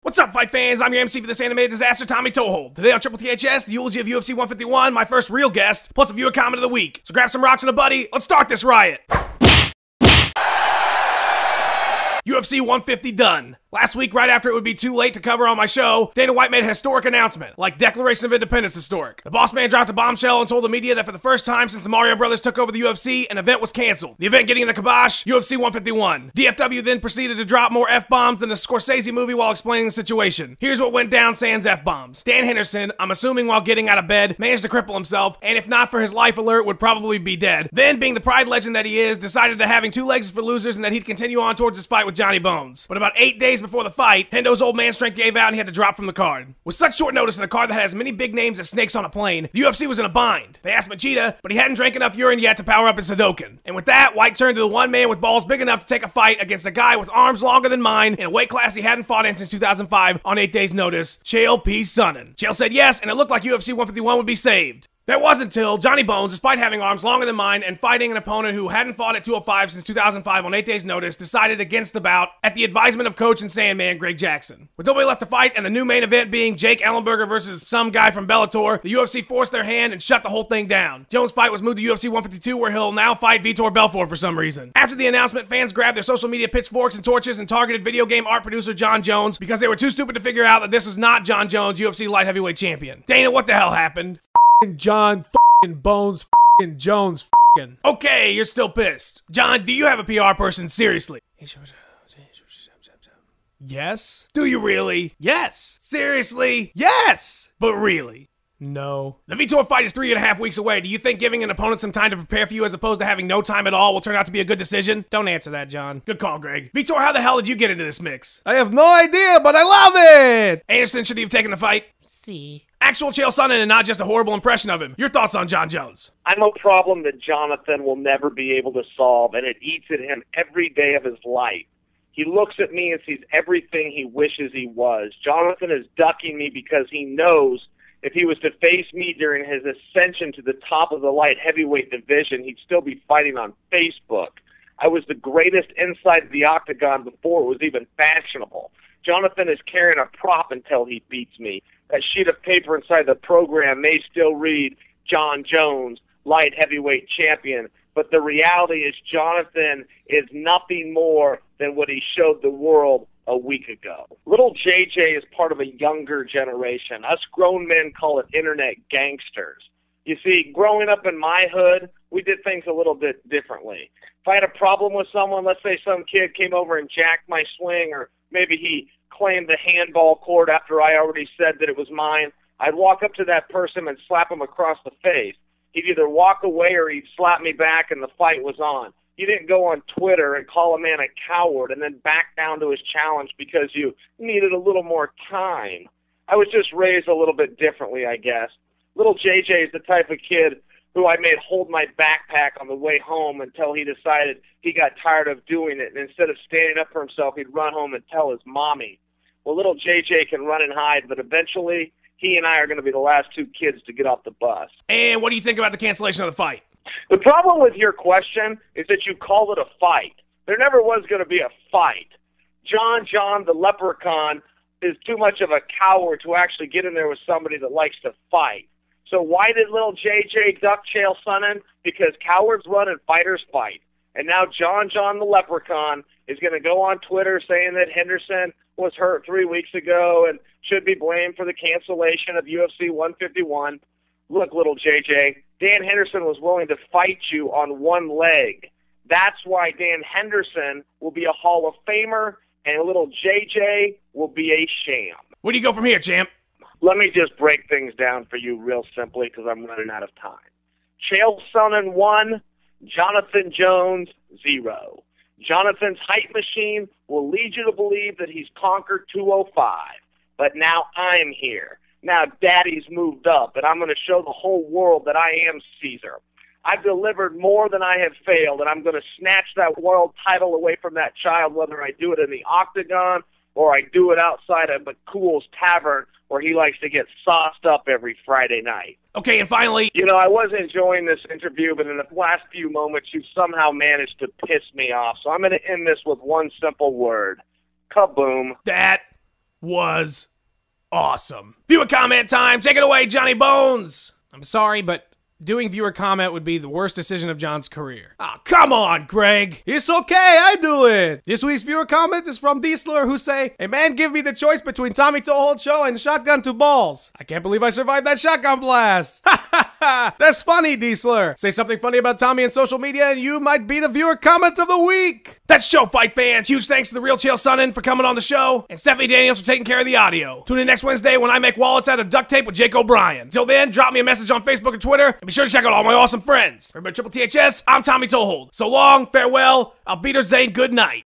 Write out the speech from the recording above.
What's up, fight fans? I'm your MC for this animated disaster, Tommy Toehold. Today on Triple THS, the eulogy of UFC 151, my first real guest, plus a viewer comment of the week. So grab some rocks and a buddy, let's start this riot. UFC 150 done. Last week, right after it would be too late to cover on my show, Dana White made a historic announcement, like Declaration of Independence historic. The boss man dropped a bombshell and told the media that for the first time since the Mario Brothers took over the UFC, an event was canceled. The event getting in the kibosh, UFC 151. DFW then proceeded to drop more F-bombs than a Scorsese movie while explaining the situation. Here's what went down sans F-bombs. Dan Henderson, I'm assuming while getting out of bed, managed to cripple himself, and if not for his life alert, would probably be dead. Then, being the pride legend that he is, decided that having two legs is for losers and that he'd continue on towards his fight with Johnny Bones. But about 8 days before the fight, Hendo's old man strength gave out and he had to drop from the card. With such short notice in a card that had as many big names as snakes on a plane, the UFC was in a bind. They asked Machida, but he hadn't drank enough urine yet to power up his Hadoken. And with that, White turned to the one man with balls big enough to take a fight against a guy with arms longer than mine in a weight class he hadn't fought in since 2005 on 8 days' notice, Chael Sonnen. Chael said yes, and it looked like UFC 151 would be saved. That wasn't until Johnny Bones, despite having arms longer than mine and fighting an opponent who hadn't fought at 205 since 2005 on 8 days' notice, decided against the bout at the advisement of coach and Sandman Greg Jackson. With nobody left to fight and the new main event being Jake Ellenberger versus some guy from Bellator, the UFC forced their hand and shut the whole thing down. Jones' fight was moved to UFC 152 where he'll now fight Vitor Belfort for some reason. After the announcement, fans grabbed their social media pitchforks and torches and targeted video game art producer John Jones because they were too stupid to figure out that this was not John Jones, UFC light heavyweight champion. Dana, what the hell happened? John Bones Jones. Okay, you're still pissed. John, do you have a PR person? Seriously. Yes? Do you really? Yes. Seriously? Yes. But really? No. The Vitor fight is 3.5 weeks away. Do you think giving an opponent some time to prepare for you as opposed to having no time at all will turn out to be a good decision? Don't answer that, John. Good call, Greg. Vitor, how the hell did you get into this mix? I have no idea, but I love it! Anderson, should he have taken the fight? See. Actual Chael Sonnen and not just a horrible impression of him. Your thoughts on John Jones? I'm a problem that Jonathan will never be able to solve, and it eats at him every day of his life. He looks at me and sees everything he wishes he was. Jonathan is ducking me because he knows if he was to face me during his ascension to the top of the light heavyweight division, he'd still be fighting on Facebook. I was the greatest inside the octagon before it was even fashionable. Jonathan is carrying a prop until he beats me. That sheet of paper inside the program may still read John Jones, light heavyweight champion, but the reality is Jonathan is nothing more than what he showed the world a week ago. Little JJ is part of a younger generation. Us grown men call it internet gangsters. You see, growing up in my hood, we did things a little bit differently. If I had a problem with someone, let's say some kid came over and jacked my swing, or maybe he claimed the handball court after I already said that it was mine, I'd walk up to that person and slap him across the face. He'd either walk away or he'd slap me back and the fight was on. You didn't go on Twitter and call a man a coward and then back down to his challenge because you needed a little more time. I was just raised a little bit differently, I guess. Little JJ is the type of kid who I made hold my backpack on the way home until he decided he got tired of doing it, and instead of standing up for himself, he'd run home and tell his mommy. Well, little JJ can run and hide, but eventually he and I are going to be the last two kids to get off the bus. And what do you think about the cancellation of the fight? The problem with your question is that you called it a fight. There never was going to be a fight. John the leprechaun is too much of a coward to actually get in there with somebody that likes to fight. So why did little JJ duck Chael Sonnen? Because cowards run and fighters fight. And now John the leprechaun is going to go on Twitter saying that Henderson was hurt 3 weeks ago and should be blamed for the cancellation of UFC 151. Look, little JJ, Dan Henderson was willing to fight you on one leg. That's why Dan Henderson will be a Hall of Famer and little JJ will be a sham. Where do you go from here, champ? Let me just break things down for you real simply because I'm running out of time. Chael Sonnen 1, Jonathan Jones 0. Jonathan's hype machine will lead you to believe that he's conquered 205. But now I'm here. Now Daddy's moved up, and I'm going to show the whole world that I am Caesar. I've delivered more than I have failed, and I'm going to snatch that world title away from that child, whether I do it in the octagon or I do it outside of McCool's Tavern where he likes to get sauced up every Friday night. Okay, and finally... You know, I was enjoying this interview, but in the last few moments, you somehow managed to piss me off. So I'm going to end this with one simple word. Kaboom. That was awesome. Viewer comment time. Take it away, Johnny Bones. I'm sorry, but doing viewer comment would be the worst decision of John's career. Oh, come on, Greg. It's okay, I do it. This week's viewer comment is from Diesler, who say, "A man give me the choice between Tommy Tohold show and shotgun to balls. I can't believe I survived that shotgun blast." That's funny, Diesler. Say something funny about Tommy in social media and you might be the viewer comment of the week. That's show, fight fans. Huge thanks to the real Chael Sonnen for coming on the show, and Stephanie Daniels for taking care of the audio. Tune in next Wednesday when I make wallets out of duct tape with Jake O'Brien. Until then, drop me a message on Facebook and Twitter, and be sure to check out all my awesome friends. For Triple THS, I'm Tommy Tohold. So long, farewell, I'll beat her Zane, good night.